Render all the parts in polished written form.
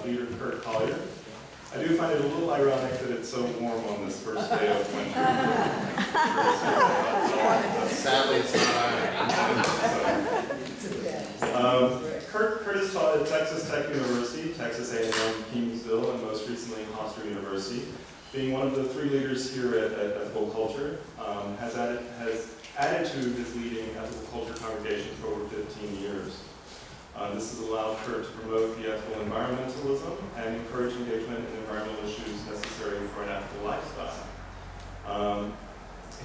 leader Curt Collier. I do find it a little ironic that it's so warm on this first day of winter. Sadly, it's not. Curt has taught at Texas Tech University, Texas A&M, Kingsville, and most recently Hofstra University. Being one of the 3 leaders here at Ethical Culture, has added to his leading ethical culture congregation for over 15 years. This has allowed Curt to promote the ethical environmentalism and encourage engagement in environmental issues necessary for an ethical lifestyle.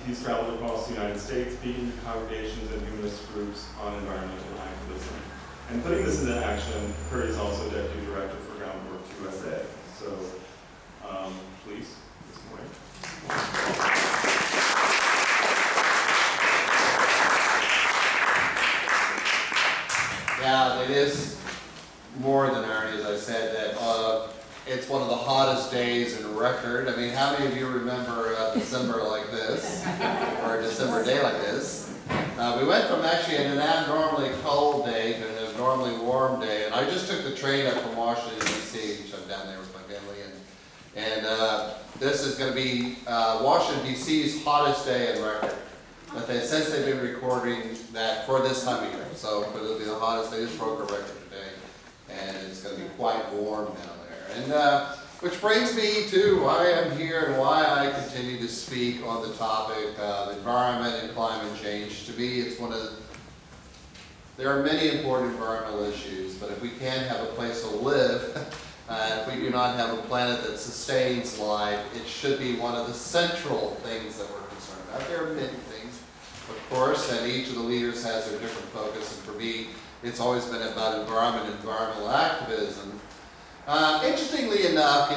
He's traveled across the United States, speaking to congregations and humanist groups on environmental activism. And putting this into action, Curt is also Deputy Director for Groundwork USA. So, please, this morning. Yeah, it is more than irony, as I said, that it's one of the hottest days in record. I mean, how many of you remember December like this, or a December day like this? We went from actually an abnormally cold day to an abnormally warm day, and I just took the train up from Washington, D.C., which I'm down there with my family, and this is going to be Washington, D.C.'s hottest day in record. But since they've been recording that for this time of year, so it'll be the hottest. They just broke a record today, and it's going to be quite warm down there. And which brings me to why I'm here and why I continue to speak on the topic of environment and climate change. To me, it's there are many important environmental issues, but if we can't have a place to live, if we do not have a planet that sustains life, it should be one of the central things that we're concerned about. There are many things, of course, and each of the leaders has their different focus, and for me, it's always been about environment and environmental activism. Interestingly enough,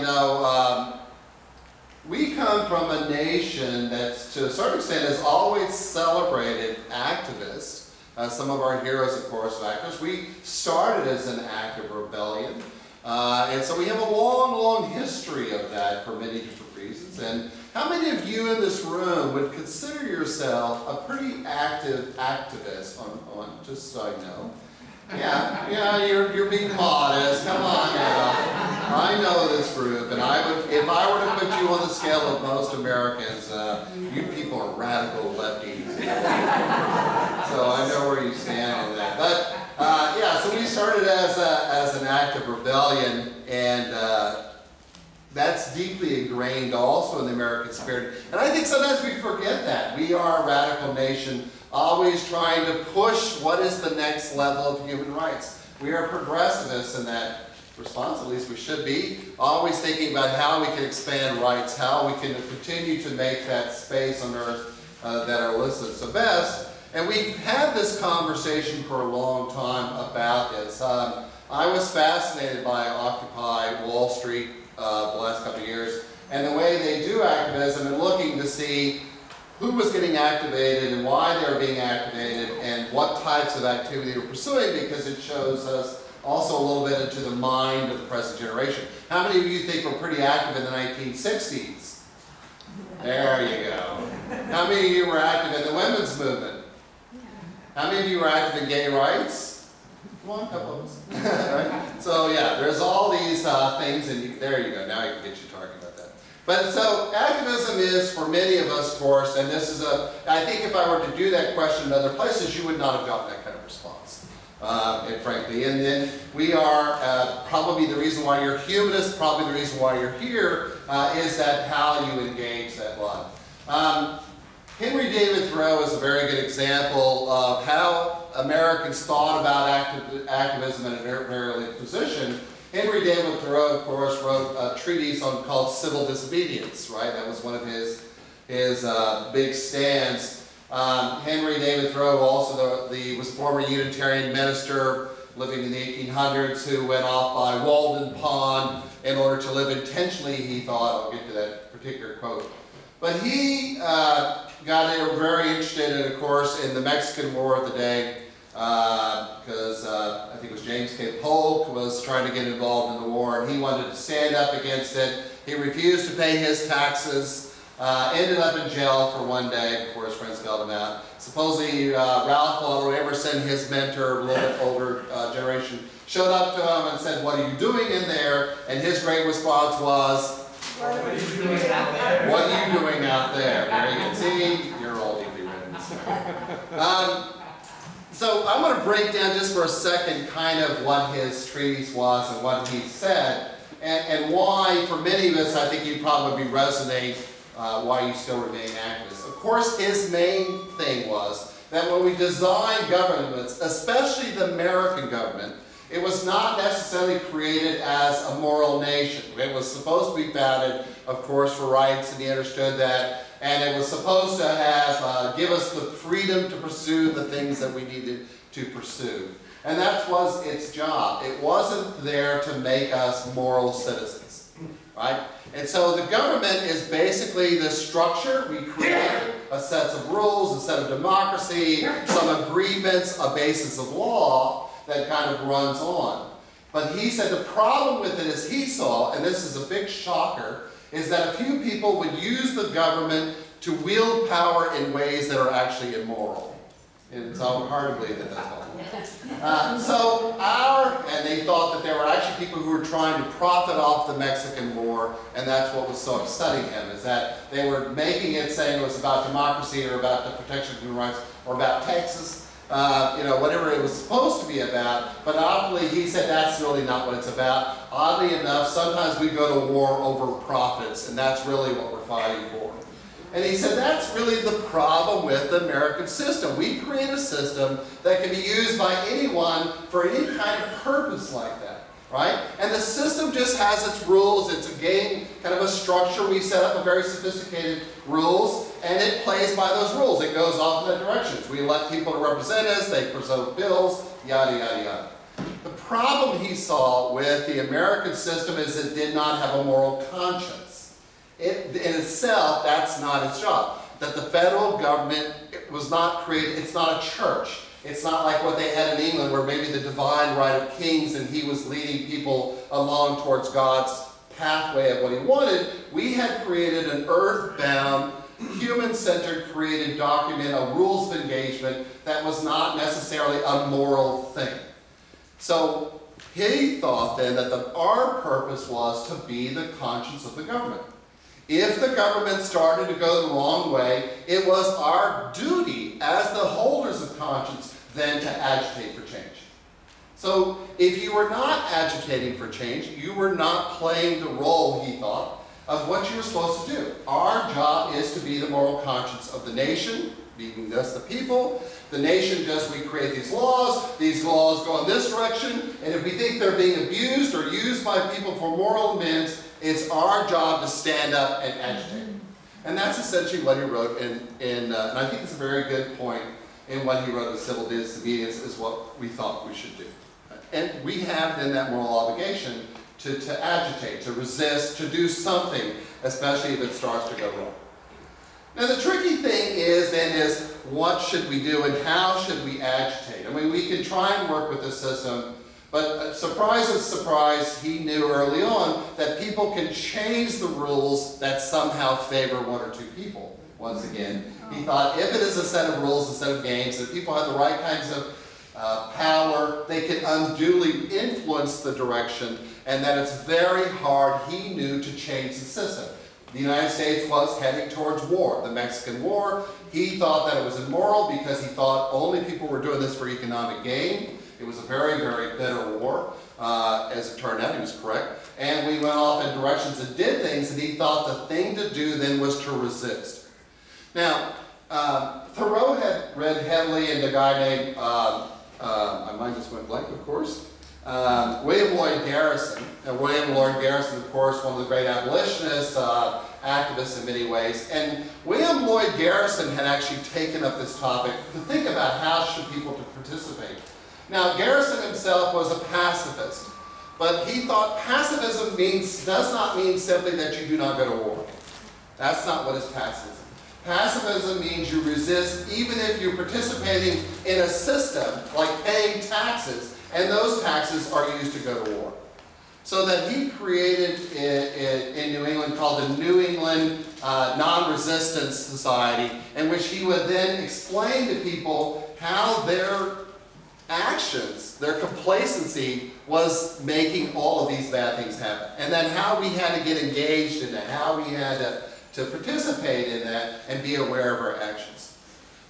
we come from a nation that's, to a certain extent, has always celebrated activists. Some of our heroes, of course, are activists. We started as an act of rebellion, and so we have a long, long history of that for many different reasons. And how many of you in this room would consider yourself a pretty active activist? On just so I know. Yeah, you're being modest. Come on now. I know this group, and if I were to put you on the scale of most Americans, you people are radical lefties. So I know where you stand on that. But so we started as an act of rebellion, and that's deeply ingrained also in the American spirit. And I think sometimes we forget that. We are a radical nation, always trying to push what is the next level of human rights. We are progressivists in that response, at least we should be, always thinking about how we can expand rights, how we can continue to make that space on earth that our listeners the best. And we've had this conversation for a long time about this. I was fascinated by Occupy Wall Street the last couple of years, and the way they do activism, and looking to see who was getting activated and why they were being activated and what types of activity they were pursuing, because it shows us also a little bit into the mind of the present generation. How many of you think were pretty active in the 1960s? There you go. How many of you were active in the women's movement? How many of you were active in gay rights? Come on, a couple of us. Right? So yeah, there's all these things, and there you go. Now I can get you talking about that. But so activism is, for many of us, of course, and this is I think if I were to do that question in other places, you would not have gotten that kind of response, frankly. And then we are, probably the reason why you're humanist, probably the reason why you're here, is that how you engage that life. Henry David Thoreau is a very good example of how Americans thought about activism in a very early position. Henry David Thoreau, of course, wrote a treatise called Civil Disobedience, right? That was one of his big stands. Henry David Thoreau also was a former Unitarian minister living in the 1800s who went off by Walden Pond in order to live intentionally, he thought. I'll get to that particular quote. But he got very interested, of course, in the Mexican War of the day, because I think it was James K. Polk was trying to get involved in the war, and he wanted to stand up against it. He refused to pay his taxes ended up in jail for one day before his friends bailed him out. Supposedly, Ralph Waldo Emerson, his mentor, a little bit older generation, showed up to him and said, "What are you doing in there?" And his great response was, What are you doing out there? "What are you doing out there?" There you can see, you're all deeply written. So I'm going to break down just for a second kind of what his treatise was and what he said, and why, for many of us, I think you'd probably resonate why you still remain activists. Of course, his main thing was that when we design governments, especially the American government, it was not necessarily created as a moral nation. It was supposed to be founded, of course, for rights, and he understood that. And it was supposed to have, give us the freedom to pursue the things that we needed to pursue. And that was its job. It wasn't there to make us moral citizens, right? And so the government is basically the structure. We create a set of rules, a set of democracy, some agreements, a basis of law that kind of runs on. But he said the problem with it, as he saw, and this is a big shocker, is that a few people would use the government to wield power in ways that are actually immoral. It's hard to believe that that's possible. And they thought that there were actually people who were trying to profit off the Mexican War, and that's what was so upsetting him, is that they were making it saying it was about democracy or about the protection of human rights or about Texas. Whatever it was supposed to be about, but oddly he said that's really not what it's about. Oddly enough, sometimes we go to war over profits, and that's really what we're fighting for. And he said that's really the problem with the American system. We create a system that can be used by anyone for any kind of purpose like that, right? And the system just has its rules. It's a game, kind of a structure. We set up a very sophisticated rules, and it plays by those rules. It goes off in the directions. We elect people to represent us. They present bills, yada, yada, yada. The problem he saw with the American system is it did not have a moral conscience. In itself, that's not its job. That the federal government was not created, it's not a church. It's not like what they had in England where maybe the divine right of kings and he was leading people along towards God's pathway of what he wanted. We had created an earth-bound, human-centered created document, a rules of engagement that was not necessarily a moral thing. So he thought then that our purpose was to be the conscience of the government. If the government started to go the wrong way, it was our duty as the holders of conscience then to agitate for change. So if you were not agitating for change, you were not playing the role, he thought, of what you were supposed to do. Our job is to be the moral conscience of the nation, being thus the people. The nation does, we create these laws go in this direction, and if we think they're being abused or used by people for moral ends, it's our job to stand up and agitate. And that's essentially what he wrote and I think it's a very good point in what he wrote in Civil Disobedience is what we thought we should do. And we have then that moral obligation to agitate, to resist, to do something, especially if it starts to go wrong. Now the tricky thing is what should we do and how should we agitate? I mean, we can try and work with the system, but surprise, surprise, he knew early on that people can change the rules that somehow favor one or two people. Once again, he thought if it is a set of rules, a set of games, that people have the right kinds of power, they can unduly influence the direction, and that it's very hard, he knew, to change the system. The United States was heading towards war, the Mexican War. He thought that it was immoral because he thought only people were doing this for economic gain. It was a very, very bitter war. As it turned out, he was correct. And we went off in directions that did things, and he thought the thing to do then was to resist. Now, Thoreau had read heavily into a guy named, my mind just went blank, of course, William Lloyd Garrison. And William Lloyd Garrison, of course, one of the great abolitionists, activists in many ways. And William Lloyd Garrison had actually taken up this topic to think about how should people to participate. Now, Garrison himself was a pacifist, but he thought pacifism does not mean simply that you do not go to war. That's not what is pacifism. Pacifism means you resist even if you're participating in a system like paying taxes, and those taxes are used to go to war. So that he created in New England called the New England non-resistance society, in which he would then explain to people how their actions, their complacency was making all of these bad things happen. And then how we had to get engaged in that, how we had to participate in that and be aware of our actions.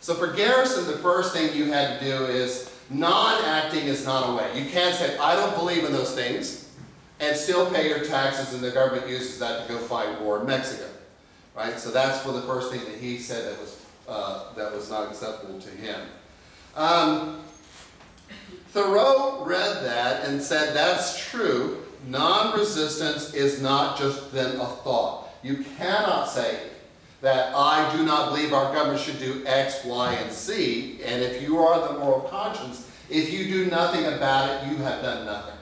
So for Garrison, the first thing you had to do is non-acting is not a way. You can't say, I don't believe in those things, and still pay your taxes, and the government uses that to go fight war in Mexico. Right? So that's the first thing that he said that was not acceptable to him. Thoreau read that and said, that's true. Non-resistance is not just then a thought. You cannot say that I do not believe our government should do X, Y, and Z, and if you are the moral conscience, if you do nothing about it, you have done nothing.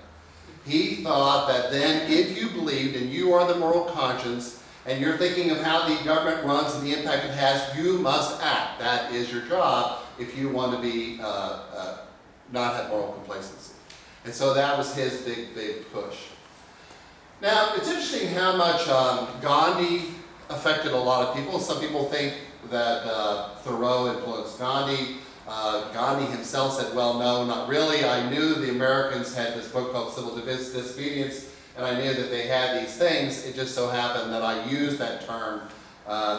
He thought that then if you believed and you are the moral conscience, and you're thinking of how the government runs and the impact it has, you must act. That is your job if you want to be not have moral complacency. And so that was his big push. Now, it's interesting how much Gandhi affected a lot of people. Some people think that Thoreau influenced Gandhi. Gandhi himself said, well, no, not really. I knew the Americans had this book called Civil Disobedience, and I knew that they had these things. It just so happened that I used that term,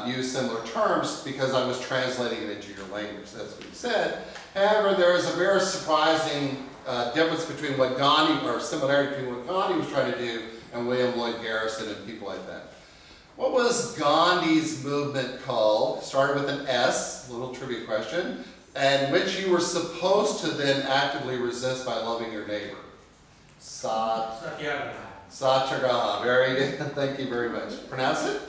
used similar terms, because I was translating it into your language. That's what he said. However, there is a very surprising difference between what Gandhi, or similarity between what Gandhi was trying to do and William Lloyd Garrison and people like that. What was Gandhi's movement called? Started with an S, a little trivia question, and which you were supposed to then actively resist by loving your neighbor. Satyagraha. Satyagraha. Very good. Thank you very much. Pronounce it?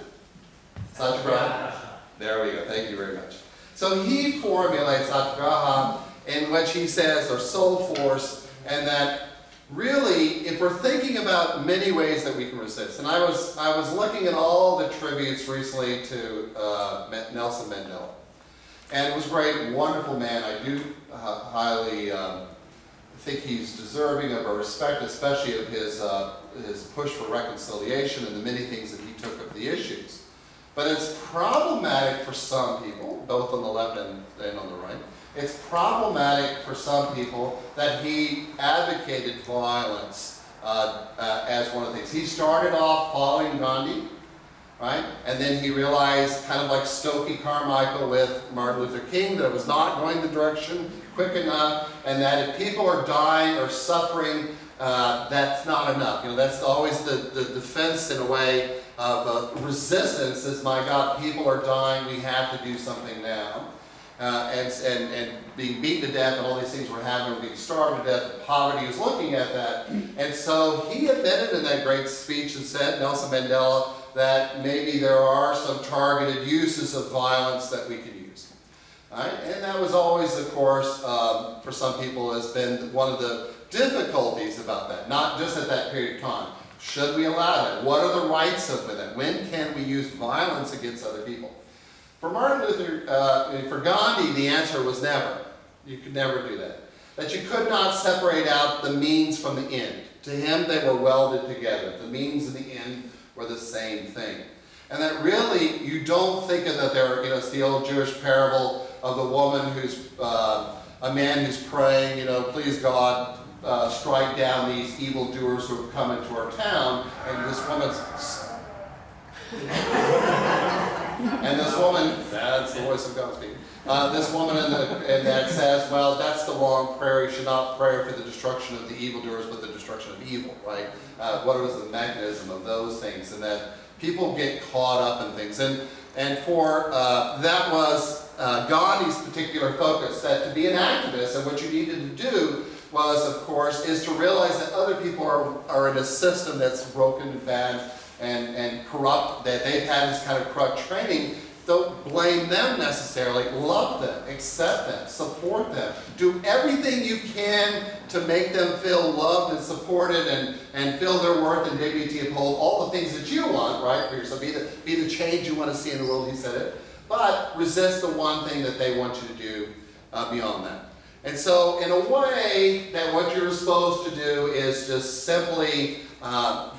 Satyagraha. There we go. Thank you very much. So he formulates Satyagraha, in which he says there's soul force, and that really, if we're thinking about many ways that we can resist, and I was looking at all the tributes recently to Nelson Mandela, and it was great, wonderful man. I do highly think he's deserving of our respect, especially of his push for reconciliation and the many things that he took of the issues. But it's problematic for some people, both on the left and on the right. It's problematic for some people that he advocated violence as one of the things. He started off following Gandhi, right? And then he realized, kind of like Stokely Carmichael with Martin Luther King, that it was not going the direction quick enough, and that if people are dying or suffering, that's not enough. You know, that's always the defense in a way of resistance is, my God, people are dying, we have to do something now. And being beaten to death and all these things were happening, being starved to death, and poverty, was looking at that. And so he admitted in that great speech and said, Nelson Mandela, that maybe there are some targeted uses of violence that we can use. Right? And that was always, of course, for some people has been one of the difficulties about that, not just at that period of time. Should we allow that? What are the rights of that? When can we use violence against other people? For Martin Luther, for Gandhi, the answer was never. You could never do that. That you could not separate out the means from the end. To him, they were welded together. The means and the end were the same thing. And that really, you don't think of that there, you know, it's the old Jewish parable of the woman who's, a man who's praying, you know, please God, strike down these evildoers who have come into our town. And this woman's... And this woman, that's the voice of God speaking. This woman and that says, well, that's the wrong prayer. You should not pray for the destruction of the evildoers, but the destruction of evil, right? What is the mechanism of those things? And that people get caught up in things. And for, that was Gandhi's particular focus, that to be an activist, and what you needed to do was, of course, is to realize that other people are in a system that's broken and bad, and corrupt, that they've had this kind of corrupt training. Don't blame them necessarily. Love them, accept them, support them. Do everything you can to make them feel loved and supported and feel their worth and dignity, uphold all the things that you want, right, for yourself. Be the change you want to see in the world, he said it. But resist the one thing that they want you to do beyond that. And so, in a way, that what you're supposed to do is just simply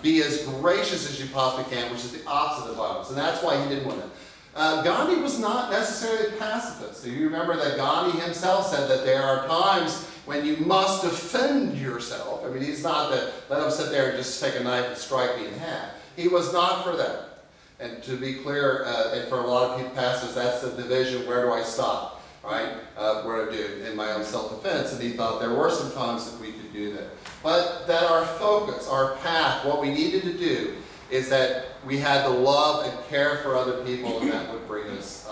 be as gracious as you possibly can, which is the opposite of violence. And that's why he didn't want it. Gandhi was not necessarily a pacifist. So you remember that Gandhi himself said that there are times when you must defend yourself. I mean, he's not that, let him sit there and just take a knife and strike me in half. He was not for that. And to be clear, and for a lot of people, pastors, that's the division, where do I stop, right? What do I do in my own self-defense? And he thought there were some times that we could do that. But that our focus, our path, what we needed to do is that we had to love and care for other people, and that would bring us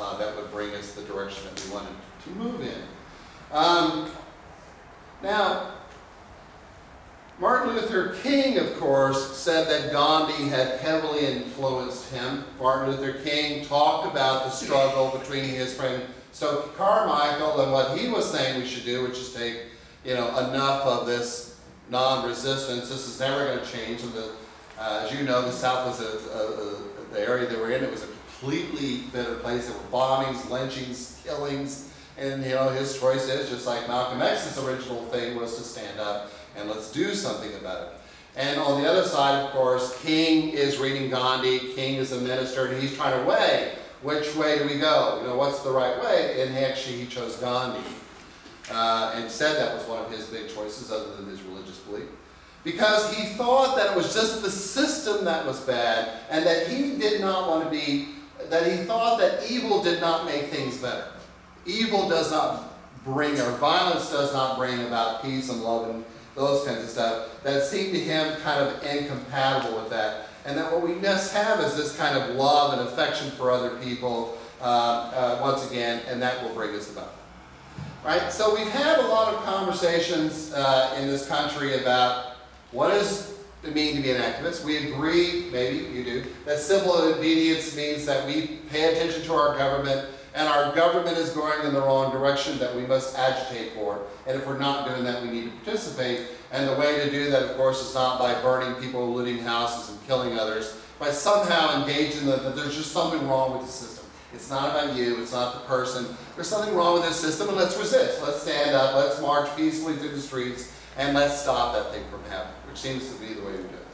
the direction that we wanted to move in. Now, Martin Luther King, of course, said that Gandhi had heavily influenced him. Martin Luther King talked about the struggle between his friend Stokely Carmichael and what he was saying we should do, which is take, enough of this non-resistance. This is never going to change. And as you know, the South was the area they were in. It was a completely bitter place. There were bombings, lynchings, killings. And, his choice is, just like Malcolm X's original thing was to stand up and let's do something about it. And on the other side, of course, King is reading Gandhi. King is a minister, and he's trying to weigh, which way do we go? What's the right way? And actually, he chose Gandhi. And said that was one of his big choices, other than his religious belief. Because he thought that it was just the system that was bad, and that he did not want to be, that he thought that evil did not make things better. Evil does not bring, or violence does not bring about peace and love and those kinds of stuff. That seemed to him kind of incompatible with that. And that what we must have is this kind of love and affection for other people, once again, and that will bring us about. Right? So we've had a lot of conversations in this country about what does it mean to be an activist. We agree, maybe you do, that civil obedience means that we pay attention to our government, and our government is going in the wrong direction, that we must agitate for. And if we're not doing that, we need to participate. And the way to do that, of course, is not by burning people, looting houses, and killing others, but somehow engaging that there's just something wrong with the system. It's not about you, it's not the person. There's something wrong with this system, and let's resist. Let's stand up, let's march peacefully through the streets, and let's stop that thing from happening, which seems to be the way to do it.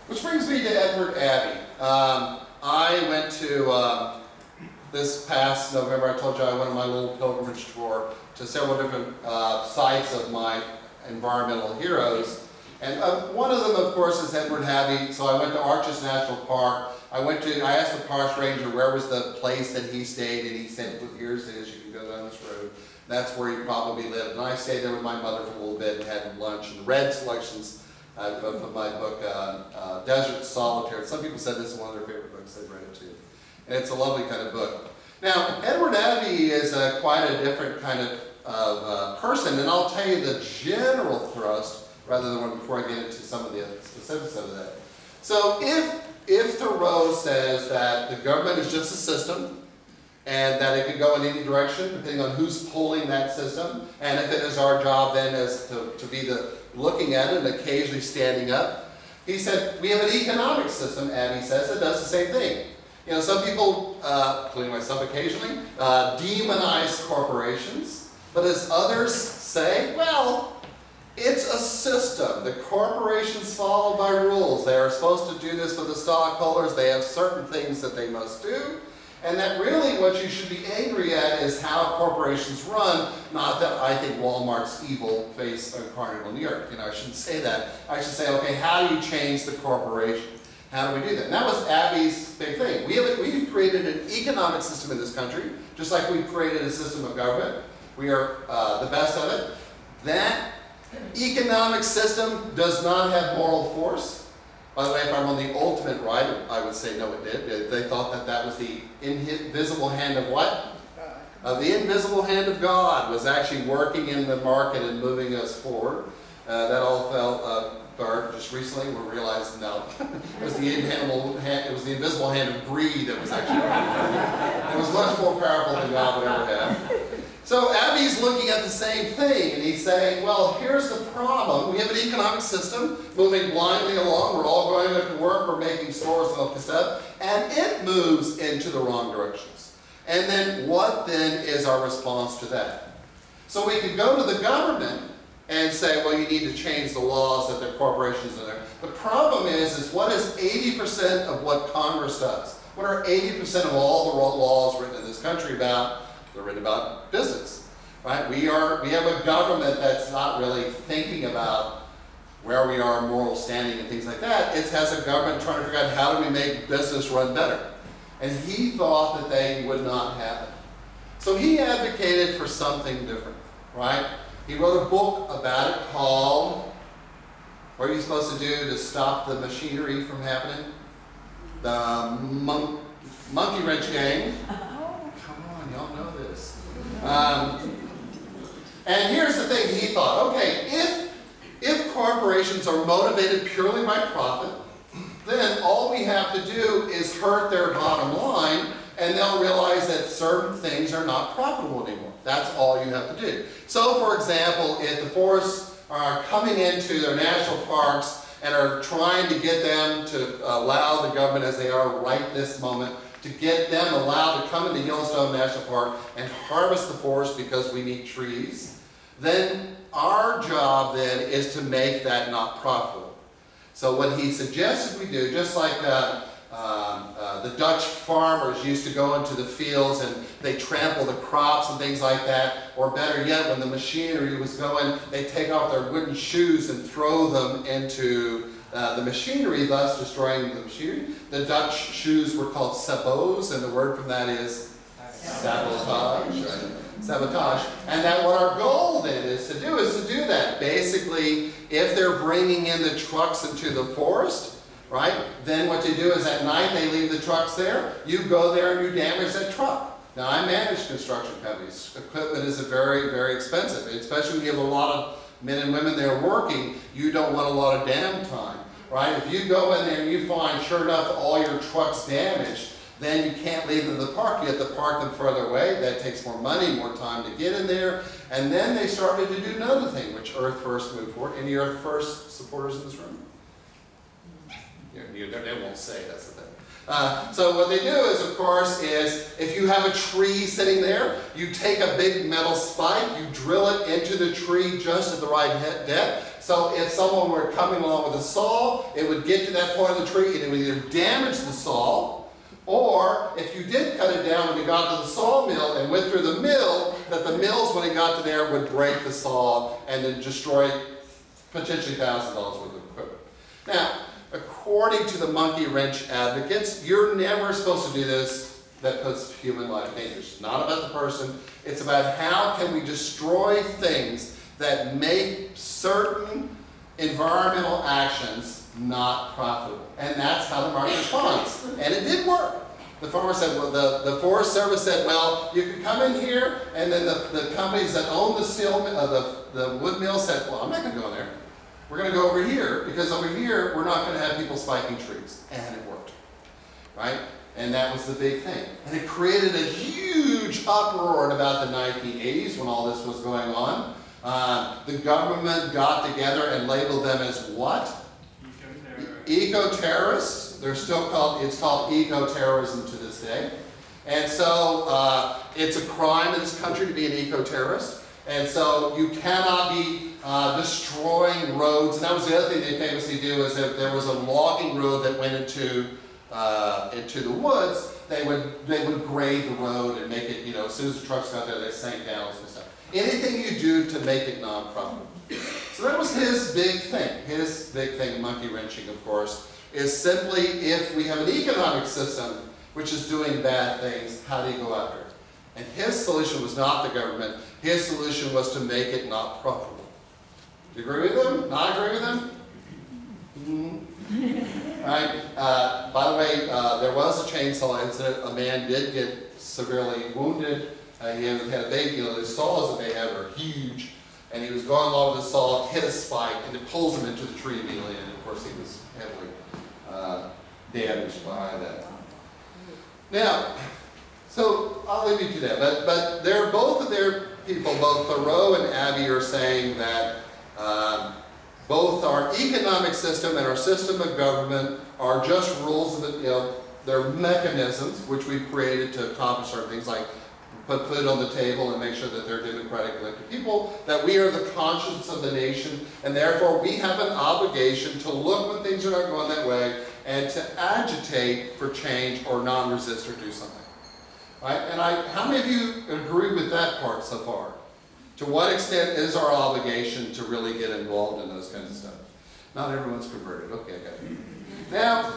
Which brings me to Edward Abbey. I went to, this past November, I told you I went on my little pilgrimage tour to several different sites of my environmental heroes. And one of them, of course, is Edward Abbey. So I went to Arches National Park. I asked the park ranger where was the place that he stayed, and he said, "Look, here's it, you can go down this road. That's where he probably lived." And I stayed there with my mother for a little bit and had lunch and read selections from my book, Desert Solitaire. Some people said this is one of their favorite books. They've read it too. And it's a lovely kind of book. Now, Edward Abbey is quite a different kind of person, and I'll tell you the general thrust rather than before I get into some of the specifics of that. So if Thoreau says that the government is just a system, and that it can go in any direction depending on who's pulling that system, and if it is our job then as to be the looking at it and occasionally standing up, he said we have an economic system, Abbey says, that does the same thing. Some people, including myself occasionally, demonize corporations, but as others say, well, it's a system. The corporations follow by rules. They are supposed to do this for the stockholders. They have certain things that they must do. And that really what you should be angry at is how corporations run, not that I think Walmart's evil face incarnate on the earth. I shouldn't say that. I should say, okay, how do you change the corporation? How do we do that? And that was Abbey's big thing. We've created an economic system in this country, just like we've created a system of government. We are the best of it. That economic system does not have moral force. By the way, if I'm on the ultimate right, I would say no, it did. They thought that that was the invisible hand of what? The invisible hand of God was actually working in the market and moving us forward. That all fell apart just recently. We realized no, it was the invisible hand of greed that was actually working. It was much more powerful than God would ever have. So Abbey's looking at the same thing, and he's saying, well, here's the problem. We have an economic system moving blindly along. We're all going to work. We're making stores and all this stuff. And it moves into the wrong directions. And then what then is our response to that? So we could go to the government and say, well, you need to change the laws that the corporations are there. The problem is what is 80% of what Congress does? What are 80% of all the laws written in this country about? They're written about business, right? We have a government that's not really thinking about where we are in moral standing and things like that. It has a government trying to figure out how do we make business run better. And he thought that they would not have it. So he advocated for something different, right? He wrote a book about it called, what are you supposed to do to stop the machinery from happening? The Monkey Wrench Gang. Come on, y'all know this. And here's the thing he thought, okay, if corporations are motivated purely by profit, then all we have to do is hurt their bottom line, and they'll realize that certain things are not profitable anymore. That's all you have to do. So, for example, if the forests are coming into their national parks and are trying to get them to allow the government, as they are right this moment, to get them allowed to come into Yellowstone National Park and harvest the forest because we need trees, then our job then is to make that not profitable. So what he suggested we do, just like the Dutch farmers used to go into the fields and they trample the crops and things like that, or better yet, when the machinery was going, they take off their wooden shoes and throw them into the machinery, thus destroying the machinery. The Dutch shoes were called sabots, and the word from that is sabotage. Right? Sabotage. And that what our goal then is to do that. Basically, if they're bringing in the trucks into the forest, right, then what you do is at night they leave the trucks there, you go there and you damage that truck. Now, I manage construction companies. Equipment is very, very expensive, especially when you have a lot of men and women there working. You don't want a lot of downtime, right? If you go in there and you find, sure enough, all your trucks damaged, then you can't leave them in the park. You have to park them further away. That takes more money, more time to get in there. And then they started to do another thing, which Earth First moved forward. Any Earth First supporters in this room? They won't say, that's the thing. So what they do is, of course, is if you have a tree sitting there, you take a big metal spike, you drill it into the tree just at the right depth. So if someone were coming along with a saw, it would get to that point of the tree and it would either damage the saw, or if you did cut it down when you got to the sawmill and went through the mill, that the mills, when it got to there, would break the saw and then destroy potentially $1,000 worth of equipment. Now, according to the monkey wrench advocates, you're never supposed to do this that puts human life in danger. It's not about the person. It's about how can we destroy things that make certain environmental actions not profitable. And that's how the market responds. And it did work. The farmer said, well, the Forest Service said, well, you can come in here, and then the companies that own the steel, the wood mill said, well, I'm not going to go in there. We're going to go over here, because over here, we're not going to have people spiking trees. And it worked, right? And that was the big thing. And it created a huge uproar in about the 1980s when all this was going on. The government got together and labeled them as what? Eco-terrorists. They're still called, it's called eco-terrorism to this day. And so it's a crime in this country to be an eco-terrorist. And so you cannot be destroying roads. And that was the other thing they famously do, is if there was a logging road that went into the woods, they would grade the road and make it, you know, as soon as the trucks got there, they sank down and stuff. Anything you do to make it non-profitable. So that was his big thing. His big thing, monkey wrenching, of course, is simply if we have an economic system which is doing bad things, how do you go after it? And his solution was not the government. His solution was to make it not profitable. Do you agree with him? Not agree with him? Mm-hmm. Right. By the way, there was a chainsaw incident. A man did get severely wounded. He had a baby. You know, the saws that they have are huge. And he was going along with the saw, hit a spike, and it pulls him into the tree immediately. And of course, he was heavily damaged by that. Now, so I'll leave you to that. But they're both of their people, both Thoreau and Abbey, are saying that both our economic system and our system of government are just rules that, you know, they're mechanisms which we've created to accomplish certain things, like put food on the table and make sure that they're democratic elected people, that we are the conscience of the nation, and therefore we have an obligation to look when things are not going that way and to agitate for change or non-resist or do something. Right? And how many of you agree with that part so far? To what extent is our obligation to really get involved in those kinds of stuff? Not everyone's converted. Okay, okay. Now,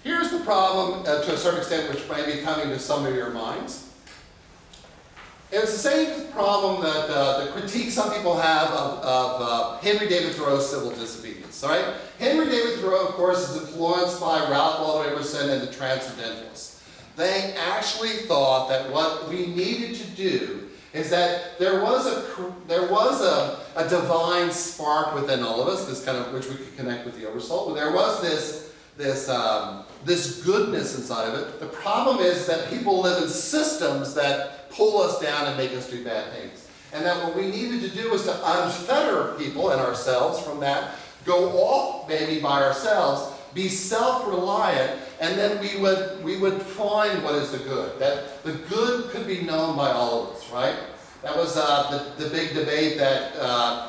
here's the problem to a certain extent which may be coming to some of your minds. It's the same problem that the critique some people have of Henry David Thoreau's civil disobedience. All right? Henry David Thoreau, of course, is influenced by Ralph Waldo Emerson and the Transcendentalists. They actually thought that what we needed to do is that there was a divine spark within all of us, this kind of which we could connect with the Oversoul. But there was this goodness inside of it. The problem is that people live in systems that pull us down and make us do bad things. And that what we needed to do was to unfetter people and ourselves from that, go off maybe by ourselves, be self-reliant, and then we would find what is the good. That the good could be known by all of us, right? That was the big debate that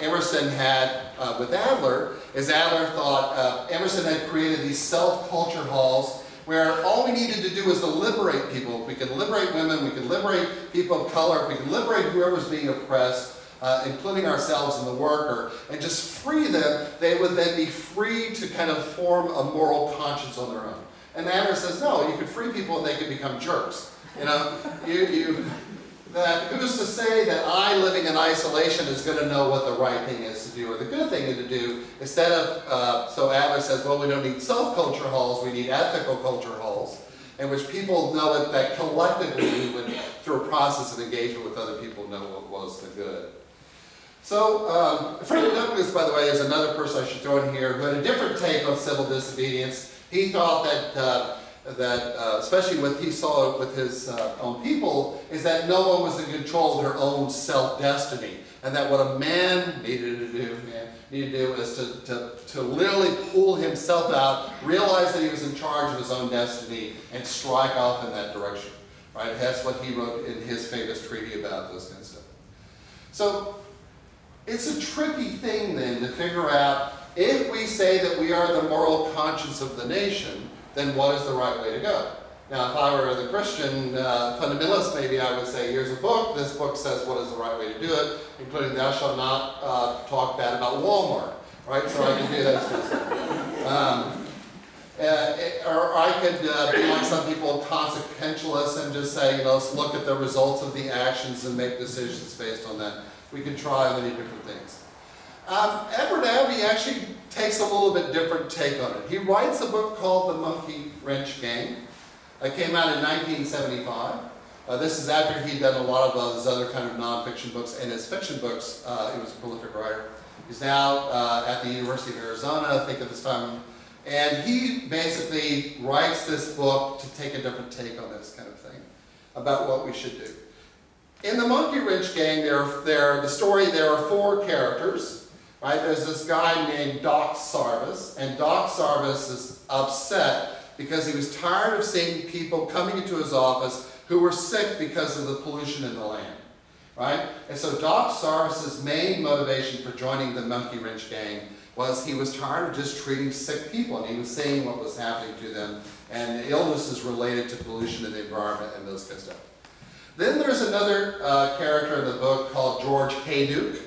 Emerson had with Adler, is Adler thought Emerson had created these self-culture halls where all we needed to do was to liberate people. If we could liberate women, we could liberate people of color, if we could liberate whoever's being oppressed, including ourselves and the worker, and just free them, they would then be free to kind of form a moral conscience on their own. And Adler says, no, you could free people and they could become jerks. You know, who's to say that I, living in isolation, is going to know what the right thing is to do or the good thing to do? Instead of, so Adler says, well, we don't need self-culture halls, we need ethical culture halls, in which people know that collectively we would, through a process of engagement with other people, know what was the good. So, Frederick Douglass, by the way, is another person I should throw in here who had a different take on civil disobedience. He thought that especially what he saw with his own people, is that no one was in control of their own self-destiny, and that what a man needed to do is to literally pull himself out, realize that he was in charge of his own destiny, and strike off in that direction. Right? That's what he wrote in his famous treaty about those kinds of stuff. So it's a tricky thing then to figure out, if we say that we are the moral conscience of the nation, then what is the right way to go? Now, if I were the Christian fundamentalist, maybe I would say, here's a book. This book says what is the right way to do it, including thou shalt not talk bad about Walmart, right? So I can do that kind of stuff. Or I could be like some people, consequentialists, and just say, you know, let's look at the results of the actions and make decisions based on that. We can try many different things. Edward Abbey actually takes a little bit different take on it. He writes a book called The Monkey Wrench Gang. It came out in 1975. This is after he'd done a lot of his other kind of nonfiction books, and his fiction books. He was a prolific writer. He's now at the University of Arizona, I think, at this time. And he basically writes this book to take a different take on this kind of thing, about what we should do. In The Monkey Wrench Gang, there are four characters. Right? There's this guy named Doc Sarvis, and Doc Sarvis is upset because he was tired of seeing people coming into his office who were sick because of the pollution in the land. Right? And so Doc Sarvis's main motivation for joining the Monkey Wrench Gang was he was tired of just treating sick people, and he was seeing what was happening to them, and the illnesses related to pollution in the environment and those kind of stuff. Then there's another character in the book called George Hayduke.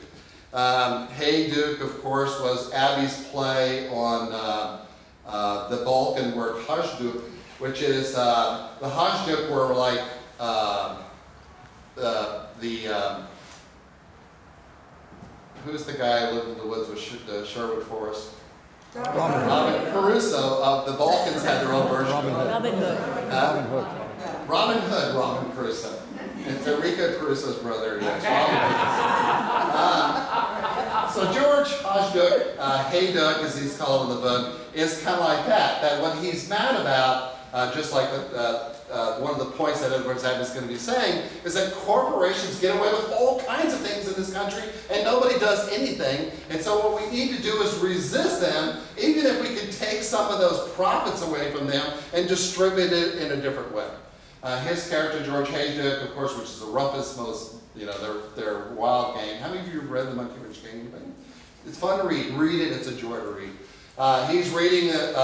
Hayduke, of course, was Abbey's play on the Balkan word Hajduk, which is the Hajduk were like who's the guy who lived in the woods with the Sherwood Forest? Robin Crusoe of the Balkans had their own version. Robin Hood. Robin Crusoe. It's Enrico Crusoe's brother, yes. So George Hajduk, Hayduke as he's called in the book, is kind of like that. That what he's mad about, just like one of the points that Edward Abbey is going to be saying, is that corporations get away with all kinds of things in this country and nobody does anything. And so what we need to do is resist them, even if we can take some of those profits away from them and distribute it in a different way. His character, George Haydock, of course, which is the roughest, most, their wild game. How many of you have read The Monkey Wrench Gang? Anybody? It's fun to read. Read it. It's a joy to read. He's reading it.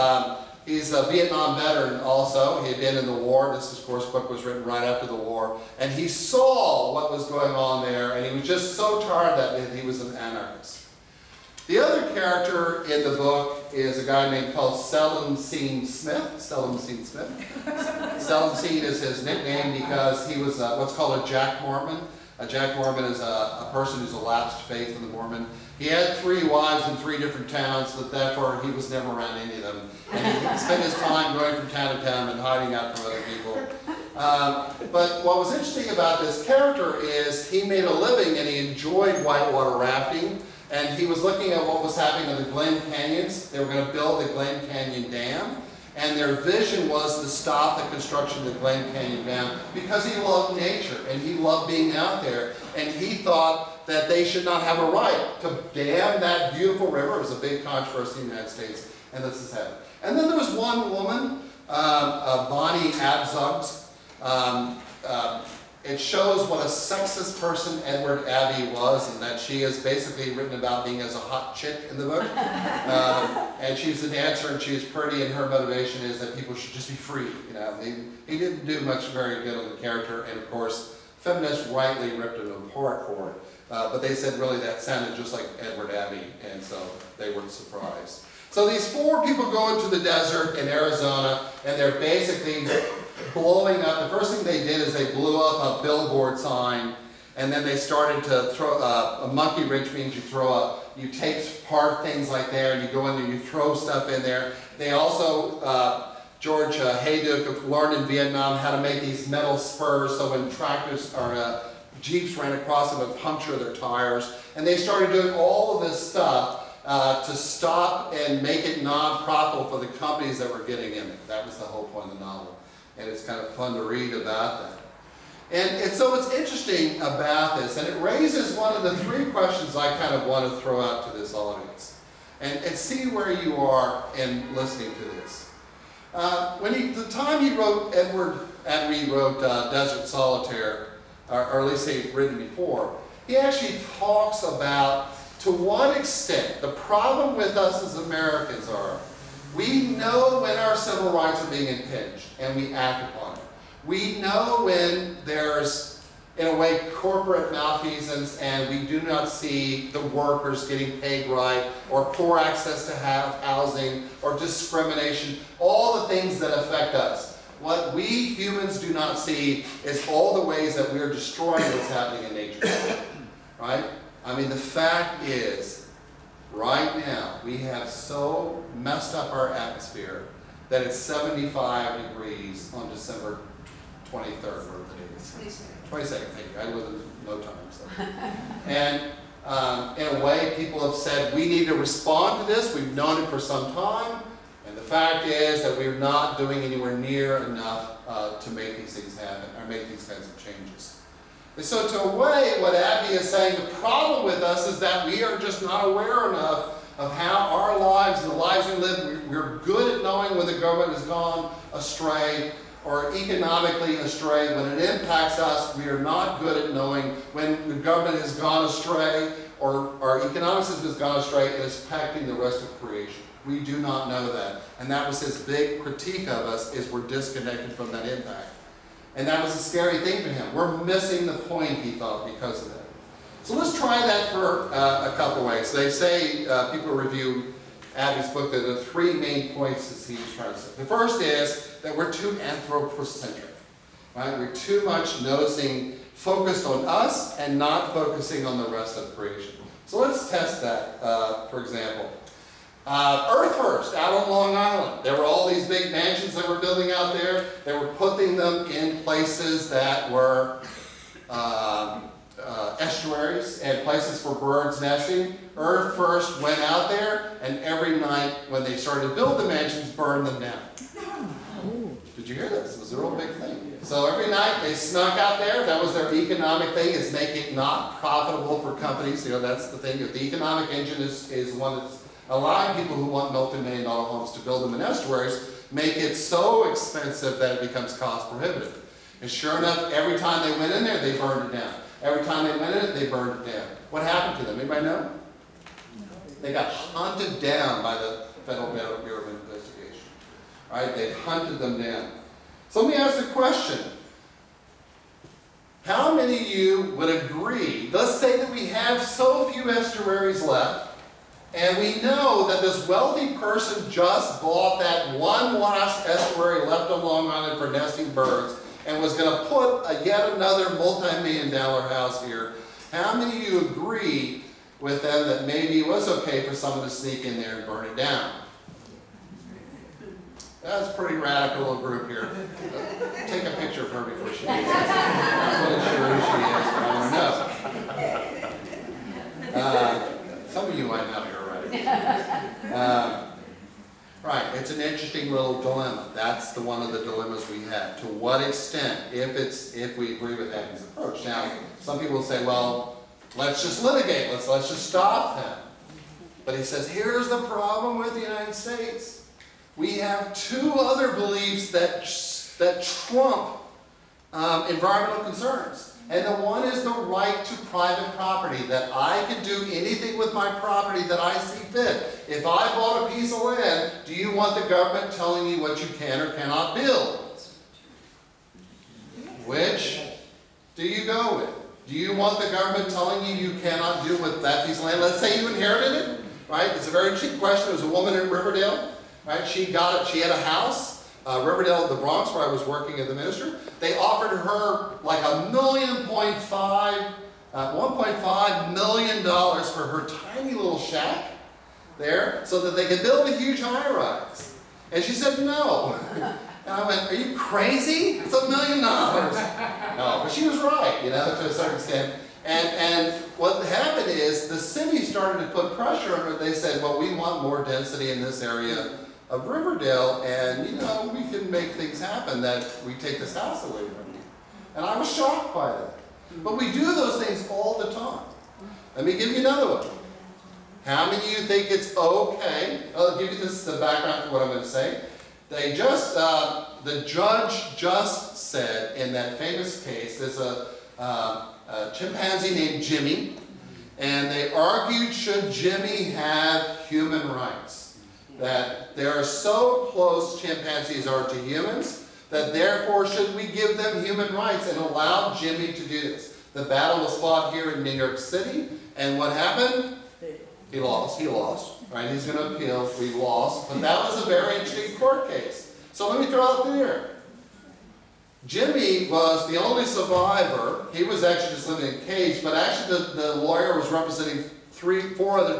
He's a Vietnam veteran also. He had been in the war. This, of course, book was written right after the war. And he saw what was going on there, and he was just so tired that he was an anarchist. The other character in the book is a guy named called Seldom Seen Smith. Seldom Seen Smith. Seldom Seen is his nickname because he was what's called a Jack Mormon. A Jack Mormon is a person who's elapsed faith in the Mormon. He had 3 wives in 3 different towns, but therefore he was never around any of them. And he spent his time going from town to town and hiding out from other people. But what was interesting about this character is he made a living and he enjoyed whitewater rafting. And he was looking at what was happening in the Glen Canyons. They were going to build the Glen Canyon Dam. And their vision was to stop the construction of the Glen Canyon Dam because he loved nature and he loved being out there. And he thought that they should not have a right to dam that beautiful river. It was a big controversy in the United States, and this has happened. And then there was one woman, Bonnie Abzugs. It shows what a sexist person Edward Abbey was, and that she is basically written about being as a hot chick in the book. And she's a dancer, and she's pretty, and her motivation is that people should just be free. He didn't do much very good on the character, and of course, feminists rightly ripped him apart for it. But they said really that sounded just like Edward Abbey, and so they weren't surprised. So these 4 people go into the desert in Arizona, and they're basically blowing up. The first thing they did is they blew up a billboard sign, and then they started to throw a monkey wrench means you take apart things like there, and you go in there and you throw stuff in there. They also, George Haydock learned in Vietnam how to make these metal spurs, so when tractors or Jeeps ran across them, it would puncture their tires. And they started doing all of this stuff to stop and make it non-profitable for the companies that were getting in it. That was the whole point of the novel. And it's kind of fun to read about that. And so it's interesting about this, and it raises one of the 3 questions I kind of want to throw out to this audience. And see where you are in listening to this. The time he wrote, Edward Abbey wrote Desert Solitaire, or at least he'd written before, he actually talks about to what extent the problem with us as Americans are, we know when our civil rights are being impinged, and we act upon it. We know when there's, in a way, corporate malfeasance, and we do not see the workers getting paid right, or poor access to housing, or discrimination, all the things that affect us. What we humans do not see is all the ways that we are destroying what's happening in nature. Right? I mean, the fact is, right now, we have so messed up our atmosphere that it's 75 degrees on December 23rd, whatever the date is. 22nd, thank you. I live in no time. So. And in a way, people have said, we need to respond to this. We've known it for some time. And the fact is that we're not doing anywhere near enough to make these things happen, or make these kinds of changes. And so to a way, what Abbey is saying, the problem with us is that we are just not aware enough of how our lives and the lives we live, we're good at knowing when the government has gone astray or economically astray. When it impacts us, we are not good at knowing when the government has gone astray or our economic system has gone astray and is impacting the rest of creation. We do not know that. And that was his big critique of us, is we're disconnected from that impact. And that was a scary thing for him. We're missing the point, he thought, because of that. So let's try that for a couple ways. They say, people review Abbey's book, that there are 3 main points that he's trying to say. The first is that we're too anthropocentric. Right? We're too much focused on us and not focusing on the rest of creation. So let's test that, for example. Earth First, out on Long Island. There were all these big mansions that were building out there. They were putting them in places that were estuaries and places for birds nesting. Earth First went out there, and every night when they started to build the mansions, burned them down. Did you hear this? It was a real big thing. So every night they snuck out there. That was their economic thing, is make it not profitable for companies. That's the thing. If the economic engine is one that's allowing people who want multi-million-dollar homes to build them in estuaries, make it so expensive that it becomes cost prohibitive. And sure enough, every time they went in there, they burned it down. Every time they went in it, they burned it down. What happened to them? Anybody know? They got hunted down by the Federal Bureau of Investigation. Right? They hunted them down. So let me ask the question. How many of you would agree, let's say that we have so few estuaries left, and we know that this wealthy person just bought that one last estuary left on Long Island for nesting birds, and was going to put yet another multi-million-dollar house here. How many of you agree with them that maybe it was okay for someone to sneak in there and burn it down? That's a pretty radical group here. Take a picture of her before she leaves. I'm not sure who she is, but I want to know. Some of you I know here already. Right, it's an interesting little dilemma. That's one of the dilemmas we have. To what extent, if we agree with Hackney's approach. Now, some people will say, well, let's just litigate, let's just stop them. But he says, here's the problem with the United States. We have two other beliefs that trump environmental concerns. And the one is the right to private property, that I can do anything with my property that I see fit. If I bought a piece of land, do you want the government telling me what you can or cannot build? Which do you go with? Do you want the government telling you you cannot do with that piece of land? Let's say you inherited it, right? It's a very interesting question. There was a woman in Riverdale, right? She got it. She had a house. Riverdale, the Bronx, where I was working as the minister, they offered her like $1.5 million for her tiny little shack there so that they could build a huge high-rise. And she said no. And I went, are you crazy? It's $1 million. No, but she was right, you know, to a certain extent. And what happened is the city started to put pressure on her. They said, well, we want more density in this area of Riverdale, and you know, we can make things happen that we take this house away from you. And I was shocked by that. But we do those things all the time. Let me give you another one. How many of you think it's okay? I'll give you the background to what I'm going to say. They just, the judge just said in that famous case, there's a chimpanzee named Jimmy, and they argued, should Jimmy have human rights? That they are so close, chimpanzees are, to humans, that therefore should we give them human rights and allow Jimmy to do this. The battle was fought here in New York City, and what happened? He lost, right? He's going to appeal, we lost, but that was a very interesting court case. So let me throw out there. Jimmy was the only survivor. He was actually just living in a cage, but actually the lawyer was representing four other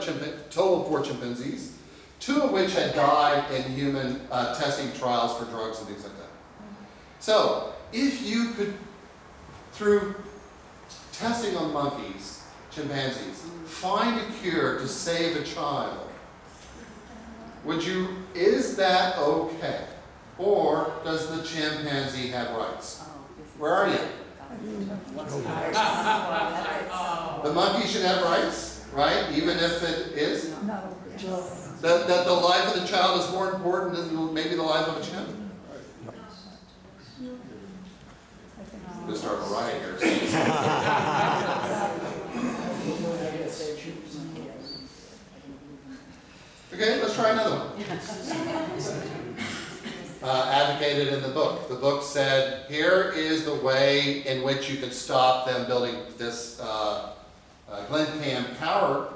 total of 4 chimpanzees. 2 of which had died in human testing trials for drugs and things like that. So, if you could, through testing on monkeys, chimpanzees, find a cure to save a child, is that okay? Or does the chimpanzee have rights? Where are you? The monkey should have rights, right? Even if it is? That the life of the child is more important than maybe the life of a chimp? We'll start a riot here. Okay, let's try another one. Advocated in the book. The book said, here is the way in which you could stop them building this Glencairn power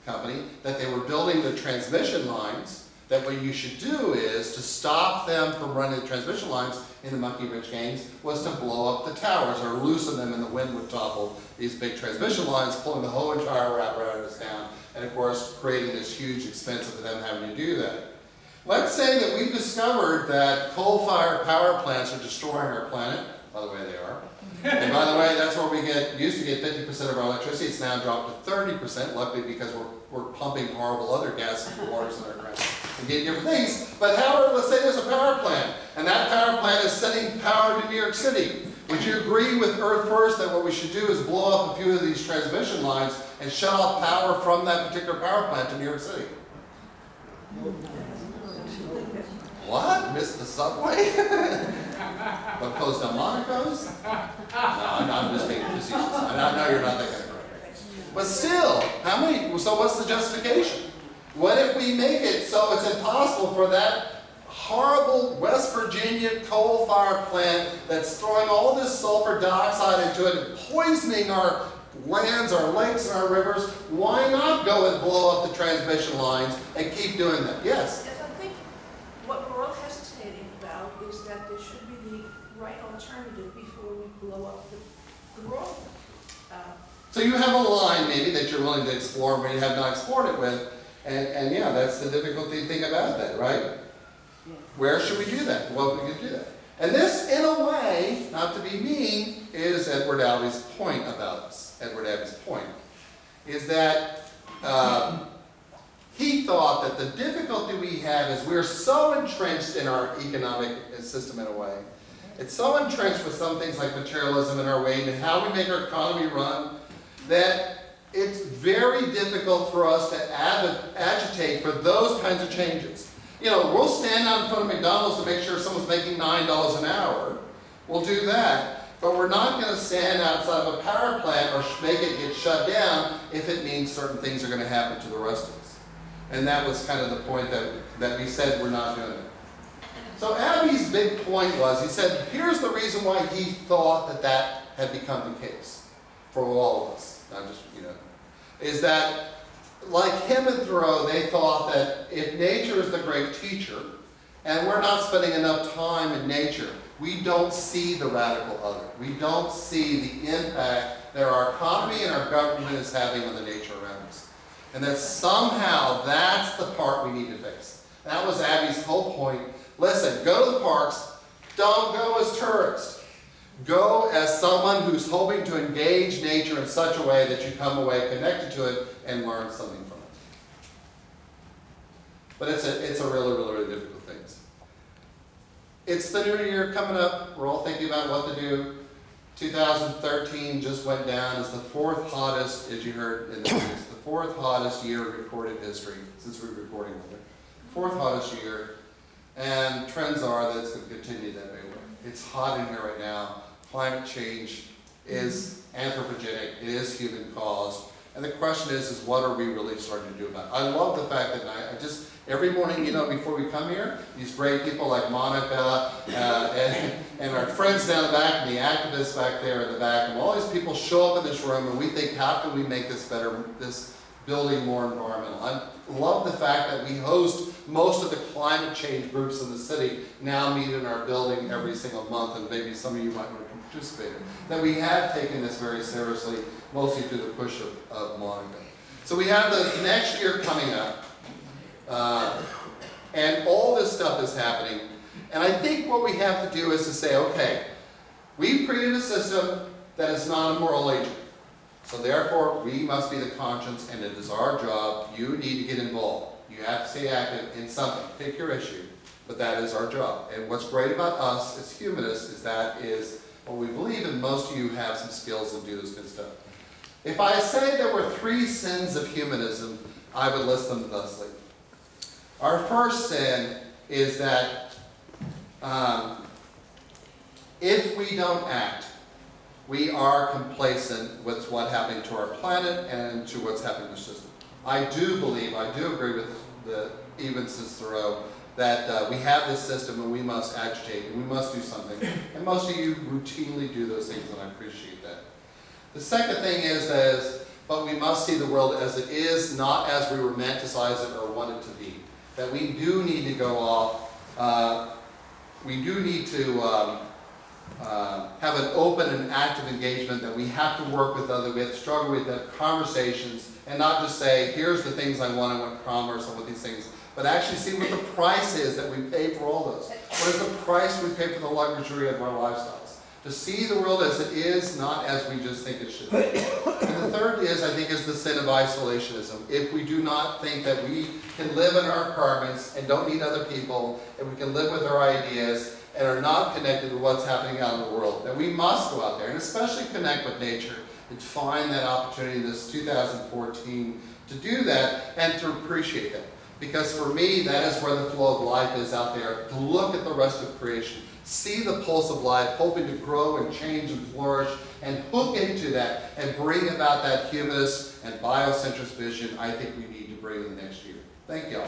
company, that they were building the transmission lines, that what you should do is to stop them from running the transmission lines in the Monkey Ridge gangs was to blow up the towers or loosen them, and the wind would topple these big transmission lines, pulling the whole entire apparatus down, and of course creating this huge expense of them having to do that. Let's say that we've discovered that coal-fired power plants are destroying our planet. By the way, they are. And by the way, that's where we used to get 50% of our electricity. It's now dropped to 30%, luckily because we're pumping horrible other gases and waters in our ground and getting different things. But however, let's say there's a power plant, and that power plant is sending power to New York City. Would you agree with Earth First that what we should do is blow up a few of these transmission lines and shut off power from that particular power plant to New York City? what? Missed the subway? What closed down Monaco's? No, I'm just being facetious. I know you're not that kind of person. But still, so what's the justification? What if we make it so it's impossible for that horrible West Virginia coal-fired plant that's throwing all this sulfur dioxide into it and poisoning our lands, our lakes, and our rivers? Why not go and blow up the transmission lines and keep doing that? Yes? Yes, I think what we're all hesitating about is that there should be the right alternative before we blow up the wrong. So you have a line maybe that you're willing to explore but you have not explored it with, and yeah, that's the difficulty thing about that, right? Where should we do that? Well, we could do that. And this, in a way, not to be mean, is Edward Albee point about this. Edward Abee's point is that he thought that the difficulty we have is we're so entrenched in our economic system in a way. It's so entrenched with some things like materialism in our way and how we make our economy run that it's very difficult for us to agitate for those kinds of changes. You know, we'll stand out in front of McDonald's to make sure someone's making $9 an hour. We'll do that. But we're not going to stand outside of a power plant or make it get shut down if it means certain things are going to happen to the rest of us. And that was kind of the point that we said we're not doing it. So Abee's big point was, he said, here's the reason why he thought that that had become the case for all of us. Not just, is that like him and Thoreau, they thought that if nature is the great teacher, and we're not spending enough time in nature, we don't see the radical other. We don't see the impact that our economy and our government is having on the nature around us. And that somehow that's the part we need to fix. That was Abee's whole point. Listen, go to the parks. Don't go as tourists. Go as someone who's hoping to engage nature in such a way that you come away connected to it and learn something from it. But it's a really, really, really difficult thing. It's the new year coming up. We're all thinking about what to do. 2013 just went down as the fourth hottest, as you heard in the news, the fourth hottest year in recorded history since we were recording it. Fourth hottest year. And trends are that it's going to continue that way. It's hot in here right now. Climate change is anthropogenic. It is human caused. And the question is what are we really starting to do about it? I love the fact that I just, every morning, before we come here, these great people like Monica and our friends down the back and the activists back there in the back, and all these people show up in this room and we think, how can we make this better, this building more environmental? I love the fact that we host most of the climate change groups in the city now meet in our building every single month, and maybe some of you might want to participate in. That we have taken this very seriously, mostly through the push of Monica. So we have the next year coming up, and all this stuff is happening. And I think what we have to do is to say, okay, we've created a system that is not a moral agent. So therefore, we must be the conscience, and it is our job. You need to get involved. You have to stay active in something. Pick your issue, but that is our job. And what's great about us as humanists is that is what we believe, and most of you have some skills and do this good stuff. If I say there were 3 sins of humanism, I would list them thusly. Our first sin is that if we don't act, we are complacent with what's happening to our planet and to what's happening to the system. I do agree with even since Thoreau, that we have this system and we must agitate and we must do something. And most of you routinely do those things, and I appreciate that. The second thing is but we must see the world as it is, not as we romanticize it or want it to be. That we do need to go off, we do need to have an open and active engagement, that we have to work with others, we have to struggle with conversations, and not just say, here's the things I want commerce and what these things, but actually see what the price is that we pay for all those. What is the price we pay for the luxury of our lifestyles? To see the world as it is, not as we just think it should be. And the third is, I think, is the sin of isolationism. If we do not think that we can live in our apartments and don't need other people, and we can live with our ideas, and are not connected with what's happening out in the world, that we must go out there and especially connect with nature and find that opportunity this 2014 to do that and to appreciate that. Because for me, that is where the flow of life is out there. To look at the rest of creation, see the pulse of life, hoping to grow and change and flourish, and hook into that and bring about that humanist and biocentrist vision I think we need to bring in the next year. Thank y'all.